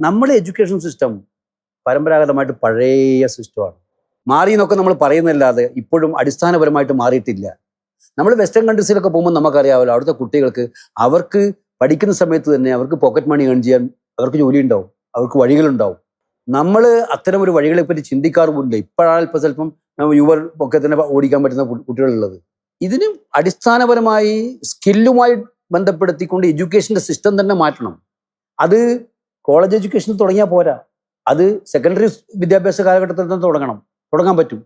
നമ്മുടെ education system പരമ്പരാഗതമായിട്ട് പഴയ സിസ്റ്റമാണ്. മാറി എന്നൊക്കെ നമ്മൾ പറയുന്നതല്ലാതെ ഇപ്പോഴും അടിസ്ഥാനപരമായിട്ട് മാറിയിട്ടില്ല. നമ്മൾ വെസ്റ്റേൺ കൺട്രീസിലൊക്കെ പോകുമ്പോൾ നമുക്കറിയാമല്ലോ, അവിടുത്തെ കുട്ടികൾക്ക് അവർക്ക് പഠിക്കുന്ന സമയത്ത് തന്നെ അവർക്ക് പോക്കറ്റ് മണി ഏൺ ചെയ്യാൻ അവർക്ക് ജോലി ഉണ്ടാവും, അവർക്ക് വഴികളുണ്ടാവും. നമ്മൾ അത്തരം ഒരു വഴികളെ പറ്റി ചിന്തിക്കാറ് പോലില്ല. ഇപ്പോഴാണ് ഇപ്പോൾ ചിലപ്പം യുവർ ഒക്കെ തന്നെ ഓടിക്കാൻ പറ്റുന്ന കുട്ടികളുള്ളത്. ഇതിന് അടിസ്ഥാനപരമായി സ്കില്ലുമായി ബന്ധപ്പെടുത്തിക്കൊണ്ട് എഡ്യൂക്കേഷൻ്റെ സിസ്റ്റം തന്നെ മാറ്റണം. അത് കോളേജ് എഡ്യൂക്കേഷനിൽ തുടങ്ങിയാൽ പോരാ, അത് സെക്കൻഡറി വിദ്യാഭ്യാസ കാലഘട്ടത്തിൽ തന്നെ തുടങ്ങാൻ പറ്റും.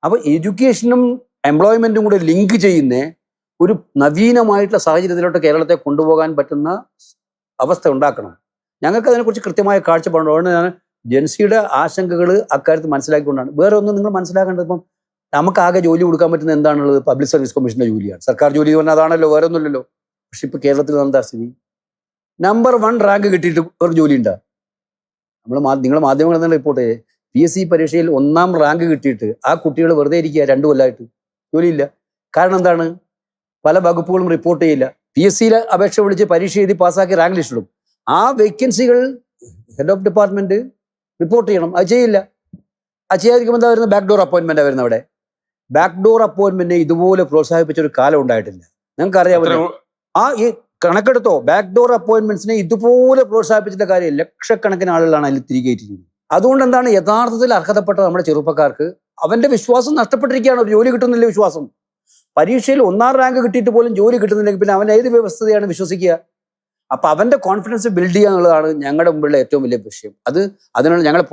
അപ്പോൾ എഡ്യൂക്കേഷനും എംപ്ലോയ്മെൻറ്റും കൂടെ ലിങ്ക് ചെയ്യുന്ന ഒരു നവീനമായിട്ടുള്ള സാഹചര്യത്തിലോട്ട് കേരളത്തെ കൊണ്ടുപോകാൻ പറ്റുന്ന അവസ്ഥ ഉണ്ടാക്കണം. ഞങ്ങൾക്ക് അതിനെക്കുറിച്ച് കൃത്യമായ കാഴ്ചപ്പാടുണ്ട്. അതുകൊണ്ട് ഞാൻ ജെൻസിയുടെ ആശങ്കകൾ അക്കാര്യത്തിൽ മനസ്സിലാക്കിക്കൊണ്ടാണ്. വേറെ ഒന്നും നിങ്ങൾ മനസ്സിലാക്കേണ്ടത്, ഇപ്പം നമുക്കാകെ ജോലി കൊടുക്കാൻ പറ്റുന്ന എന്താണുള്ളത്? പബ്ലിക് സർവീസ് കമ്മീഷൻ്റെ ജോലിയാണ്. സർക്കാർ ജോലി എന്ന് പറഞ്ഞാൽ അതാണല്ലോ, വേറെ ഒന്നുമില്ലല്ലോ. പക്ഷെ ഇപ്പോൾ കേരളത്തിൽ എന്താ സ്ഥിതി? നമ്പർ 1 റാങ്ക് കിട്ടിയിട്ട് ഒരു ജോലി ഉണ്ടാ? നിങ്ങൾ മാധ്യമങ്ങളിൽ നിന്ന് റിപ്പോർട്ട് ചെയ്യേ, PSC പരീക്ഷയിൽ 1ാം റാങ്ക് കിട്ടിയിട്ട് ആ കുട്ടികൾ വെറുതെ ഇരിക്കുക 2 കൊല്ലമായിട്ട്, ജോലിയില്ല. കാരണം എന്താണ്? പല വകുപ്പുകളും റിപ്പോർട്ട് ചെയ്യില്ല. PSCയിലെ അപേക്ഷ വിളിച്ച് പരീക്ഷ എഴുതി പാസ്സാക്കി റാങ്ക് ലിസ്റ്റ് ഇടും. ആ വേക്കൻസികൾ ഹെഡ് ഓഫ് ഡിപ്പാർട്ട്മെന്റ് റിപ്പോർട്ട് ചെയ്യണം, അത് ചെയ്യില്ല. അത് ചെയ്യാതിരിക്കുമ്പോൾ എന്താ വരുന്നത്? ബാക്ക് ഡോർ അപ്പോയിൻമെന്റ് വരുന്നത്. അവിടെ ബാക്ക് ഡോർ അപ്പോയിൻമെന്റിനെ ഇതുപോലെ പ്രോത്സാഹിപ്പിച്ച ഒരു കാലം ഉണ്ടായിട്ടില്ല. ഞങ്ങൾക്ക് അറിയാമല്ലോ. ഈ കണക്കെടുത്തോ, ബാക്ക് ഡോർ അപ്പോയിൻമെന്റ്സിനെ ഇതുപോലെ പ്രോത്സാഹിപ്പിച്ചിട്ട് കാര്യം ലക്ഷക്കണക്കിന് ആളുകളാണ് അതിൽ തിരികെ ഇരിക്കുന്നത്. അതുകൊണ്ട് എന്താണ്, യഥാർത്ഥത്തിൽ അർഹതപ്പെട്ട നമ്മുടെ ചെറുപ്പക്കാർക്ക് അവന്റെ വിശ്വാസം നഷ്ടപ്പെട്ടിരിക്കുകയാണ്. ഒരു ജോലി കിട്ടുന്നില്ല വിശ്വാസം. പരീക്ഷയിൽ 1ാം റാങ്ക് കിട്ടിയിട്ട് പോലും ജോലി കിട്ടുന്നില്ലെങ്കിൽ പിന്നെ അവൻ ഏത് വ്യവസ്ഥതയാണ് വിശ്വസിക്കുക? അപ്പൊ അവന്റെ കോൺഫിഡൻസ് ബിൽഡ് ചെയ്യുക എന്നുള്ളതാണ് ഞങ്ങളുടെ മുമ്പിലുള്ള ഏറ്റവും വലിയ വിഷയം. അതിനുള്ള ഞങ്ങളുടെ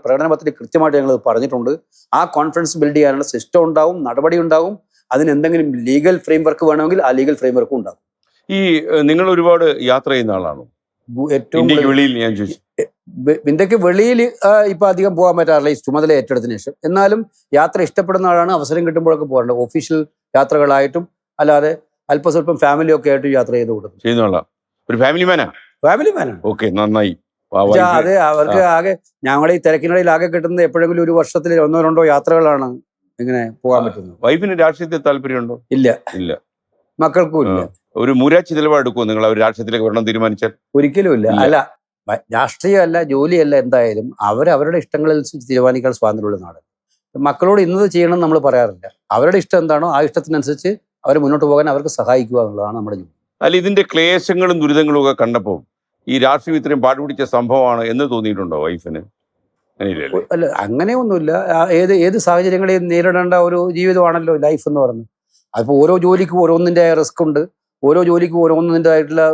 പ്രകടനപത്രത്തിൽ കൃത്യമായിട്ട് ഞങ്ങൾ പറഞ്ഞിട്ടുണ്ട്. ആ കോൺഫിഡൻസ് ബിൽഡ് ചെയ്യാനുള്ള സിസ്റ്റം ഉണ്ടാവും, നടപടി ഉണ്ടാവും. അതിന് എന്തെങ്കിലും ലീഗൽ ഫ്രെയിംവർക്ക് വേണമെങ്കിൽ ആ ലീഗൽ ഫ്രെയിംവർക്കും ഉണ്ടാകും. നിങ്ങൾ ഒരുപാട് യാത്ര ചെയ്യുന്ന ആളാണോ? ഏറ്റവും വെളിയിൽ ഞാൻ ചോദിച്ചു. ഇന്ത്യക്ക് വെളിയിൽ ഇപ്പൊ അധികം പോകാൻ പറ്റാറില്ല, ഈ ചുമതല ഏറ്റെടുത്തതിന് ശേഷം. എന്നാലും യാത്ര ഇഷ്ടപ്പെടുന്ന ആളാണ്. അവസരം കിട്ടുമ്പോഴൊക്കെ പോകാറുണ്ട്. ഒഫീഷ്യൽ യാത്രകളായിട്ടും അല്ലാതെ അല്പസ്വല്പം ഫാമിലി ഒക്കെ ആയിട്ട് യാത്ര ചെയ്ത് കൊടുക്കും. ചെയ്യുന്ന ഒരു ഫാമിലി മാനാണ്. ഓക്കെ, നന്നായി. അതെ, അവർക്ക് ആകെ ഞങ്ങളുടെ ഈ തിരക്കിനിടയിൽ ആകെ കിട്ടുന്നത് എപ്പോഴെങ്കിലും ഒരു വർഷത്തിൽ 1-2 യാത്രകളാണ് ഇങ്ങനെ പോകാൻ പറ്റുന്നത്. വൈഫിന് രാഷ്ട്രീയത്തിൽ താല്പര്യമുണ്ടോ? ഇല്ല. മക്കൾക്കും ഇല്ല. ഒരു മൂരാച്ചി നിലപാടെടുക്കുമോ നിങ്ങൾ അവർ രാഷ്ട്രീയത്തിലേക്ക് വരണം തീരുമാനിച്ചാൽ? ഒരിക്കലും ഇല്ല. അല്ല, രാഷ്ട്രീയമല്ല, ജോലിയല്ല, എന്തായാലും അവരവരുടെ ഇഷ്ടങ്ങളനുസരിച്ച് തീരുമാനിക്കാൻ സ്വാതന്ത്ര്യമുള്ള നാട്. മക്കളോട് ഇന്നത് ചെയ്യണം നമ്മൾ പറയാറില്ല. അവരുടെ ഇഷ്ടം എന്താണോ ആ ഇഷ്ടത്തിനനുസരിച്ച് അവർ മുന്നോട്ട് പോകാൻ അവർക്ക് സഹായിക്കുക എന്നുള്ളതാണ് നമ്മുടെ ജോലി. അല്ല, ഇതിന്റെ ക്ലേശങ്ങളും ദുരിതങ്ങളും ഒക്കെ കണ്ടപ്പോൾ ഈ രാഷ്ട്രീയം ഇത്രയും പാടുപിടിച്ച സംഭവമാണ് എന്ന് തോന്നിയിട്ടുണ്ടോ വൈഫിന്? അല്ല, അങ്ങനെയൊന്നുമില്ല. ഏത് സാഹചര്യങ്ങളെയും നേരിടേണ്ട ഒരു ജീവിതമാണല്ലോ ലൈഫ് എന്ന് പറയുന്നത്. അതിപ്പോൾ ഓരോ ജോലിക്കും ഓരോന്നിൻ്റെ റിസ്ക് ഉണ്ട്, ഓരോ ജോലിക്കും ഓരോന്നിൻ്റെതായിട്ടുള്ള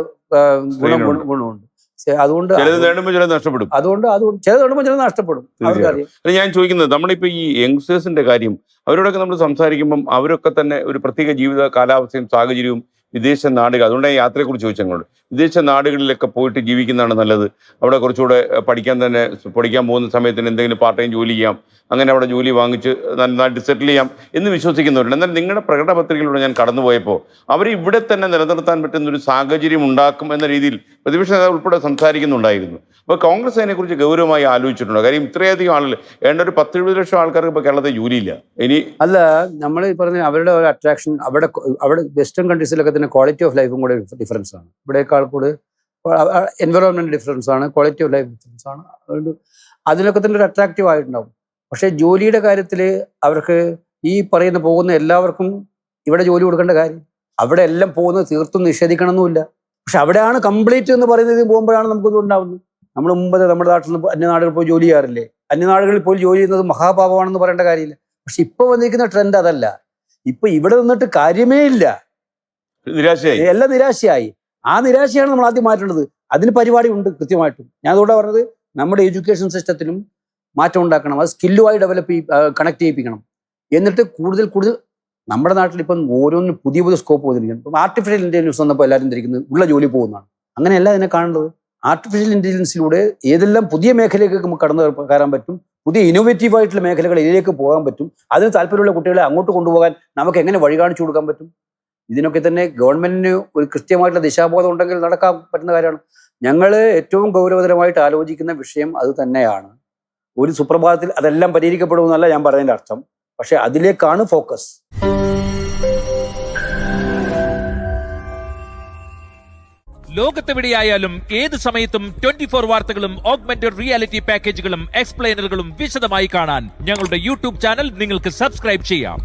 ഗുണമുണ്ട്. അതുകൊണ്ട് ചിലത് നേടുമ്പോൾ ചിലത് നഷ്ടപ്പെടും. അതുകൊണ്ട് ചിലത് നേടുമ്പോൾ ചിലത് നഷ്ടപ്പെടും. ഞാൻ ചോദിക്കുന്നത്, നമ്മളിപ്പോൾ ഈ യങ്സ്റ്റേഴ്സിന്റെ കാര്യം അവരോടൊക്കെ നമ്മൾ സംസാരിക്കുമ്പം അവരൊക്കെ തന്നെ ഒരു പ്രത്യേക ജീവിത കാലാവസ്ഥയും സാഹചര്യവും വിദേശ നാടുകൾ, അതുകൊണ്ടാണ് യാത്രയെക്കുറിച്ച് ചോദിച്ചങ്ങോട്ട്. വിദേശ നാടുകളിലൊക്കെ പോയിട്ട് ജീവിക്കുന്നതാണ് നല്ലത്. അവിടെ കുറച്ചുകൂടെ പഠിക്കാൻ പോകുന്ന സമയത്തിന് എന്തെങ്കിലും പാർട്ട് ടൈം ജോലി ചെയ്യാം, അങ്ങനെ അവിടെ ജോലി വാങ്ങിച്ച് നന്നായിട്ട് സെറ്റിൽ ചെയ്യാം എന്ന് വിശ്വസിക്കുന്നവരുണ്ട്. എന്നാൽ നിങ്ങളുടെ പ്രകടന പത്രികയിലൂടെ ഞാൻ കടന്നുപോയപ്പോൾ അവർ ഇവിടെ തന്നെ നിലനിർത്താൻ പറ്റുന്ന ഒരു സാഹചര്യം ഉണ്ടാക്കും എന്ന രീതിയിൽ പ്രതിപക്ഷ നേതാവ് ഉൾപ്പെടെ സംസാരിക്കുന്നുണ്ടായിരുന്നു. അപ്പോൾ കോൺഗ്രസ് അതിനെക്കുറിച്ച് ഗൗരവമായി ആലോചിച്ചിട്ടുണ്ടോ? കാര്യം ഇത്രയധികം ആളുകൾ, ഏണ്ട ഒരു 10-20 ലക്ഷം ആൾക്കാർക്ക് ഇപ്പോൾ കേരളത്തിൽ ജോലിയില്ല. ഇനി അല്ല, നമ്മൾ ഈ പറഞ്ഞ അവരുടെ ഒരു അട്രാക്ഷൻ അവിടെ വെസ്റ്റേൺ കൺട്രീസിലൊക്കെ തന്നെ ക്വാളിറ്റി ഓഫ് ലൈഫും കൂടെ ഡിഫറൻസ് ആണ്. ഇവിടേക്കാൾ കൂടെ എൻവയോൺമെന്റ് ഡിഫറൻസ് ആണ്, ക്വാളിറ്റി ഓഫ് ലൈഫ് ഡിഫറൻസ് ആണ്. അതുകൊണ്ട് അതിനൊക്കെ തന്നെ ഒരു അട്രാക്റ്റീവ് ആയിട്ടുണ്ടാവും. പക്ഷേ ജോലിയുടെ കാര്യത്തിൽ അവർക്ക് ഈ പോകുന്ന എല്ലാവർക്കും ഇവിടെ ജോലി കൊടുക്കേണ്ട കാര്യം, അവിടെ എല്ലാം പോകുന്നത് തീർത്തും നിഷേധിക്കണമെന്നില്ല. പക്ഷെ അവിടെയാണ് കംപ്ലീറ്റ് എന്ന് പറയുന്നത് പോകുമ്പോഴാണ് നമുക്കിത് ഉണ്ടാവുന്നത്. നമ്മൾ മുമ്പ് നമ്മുടെ നാട്ടിൽ നിന്ന് അന്യനാടുകളിൽ പോയി ജോലി ചെയ്യാറില്ലേ? അന്യനാടുകളിൽ പോയി ജോലി ചെയ്യുന്നത് മഹാപാപമാണെന്ന് പറയേണ്ട കാര്യമില്ല. പക്ഷെ ഇപ്പൊ വന്നിരിക്കുന്ന ട്രെൻഡ് അതല്ല. ഇപ്പൊ ഇവിടെ നിന്നിട്ട് കാര്യമേ ഇല്ല, എല്ലാം നിരാശയായി. ആ നിരാശയാണ് നമ്മൾ ആദ്യം മാറ്റേണ്ടത്. അതിന് പരിപാടി ഉണ്ട് കൃത്യമായിട്ടും. ഞാൻ അതുകൊണ്ടാണ് പറഞ്ഞത്, നമ്മുടെ എഡ്യൂക്കേഷൻ സിസ്റ്റത്തിലും മാറ്റം ഉണ്ടാക്കണം. അത് സ്കില്ലുമായി കണക്ട് ചെയ്യിപ്പിക്കണം. എന്നിട്ട് കൂടുതൽ നമ്മുടെ നാട്ടിൽ ഇപ്പം ഓരോന്നിനും പുതിയ സ്കോപ്പ് വന്നിരിക്കണം. ഇപ്പം ആർട്ടിഫിഷ്യൽ ഇന്റലിജൻസ് വന്നപ്പോൾ എല്ലാവരും ധരിക്കുന്നത് ഉള്ള ജോലി പോകുന്നതാണ്. അങ്ങനെയല്ല ഇതിനെ കാണേണ്ടത്. ആർട്ടിഫിഷ്യൽ ഇന്റലിജൻസിലൂടെ ഏതെല്ലാം പുതിയ മേഖലയിലേക്ക് നമുക്ക് കടന്നു കയറാൻ പറ്റും, പുതിയ ഇന്നോവേറ്റീവ് ആയിട്ടുള്ള മേഖലകൾ ഇതിലേക്ക് പോകാൻ പറ്റും, അതിന് താല്പര്യമുള്ള കുട്ടികളെ അങ്ങോട്ട് കൊണ്ടുപോകാൻ നമുക്ക് എങ്ങനെ വഴി കാണിച്ചു കൊടുക്കാൻ പറ്റും. ഇതിനൊക്കെ തന്നെ ഗവൺമെന്റിന് ഒരു കൃത്യമായിട്ടുള്ള ദിശാബോധം ഉണ്ടെങ്കിൽ നടക്കാൻ പറ്റുന്ന കാര്യമാണ്. ഞങ്ങൾ ഏറ്റവും ഗൗരവതരമായിട്ട് ആലോചിക്കുന്ന വിഷയം അത് തന്നെയാണ്. ഒരു സുപ്രഭാതത്തിൽ അതെല്ലാം പരിഹരിക്കപ്പെടുമെന്നല്ല ഞാൻ പറയുന്നതിൻ്റെ അർത്ഥം. പക്ഷെ അതിലേക്കാണ് ഫോക്കസ്. ലോകത്തെവിടെയായാലും ഏത് സമയത്തും 24 വാർത്തകളും ഓഗ്മെന്റഡ് റിയാലിറ്റി പാക്കേജുകളും എക്സ്പ്ലെയിനറുകളും വിശദമായി കാണാൻ ഞങ്ങളുടെ യൂട്യൂബ് ചാനൽ നിങ്ങൾക്ക് സബ്സ്ക്രൈബ് ചെയ്യാം.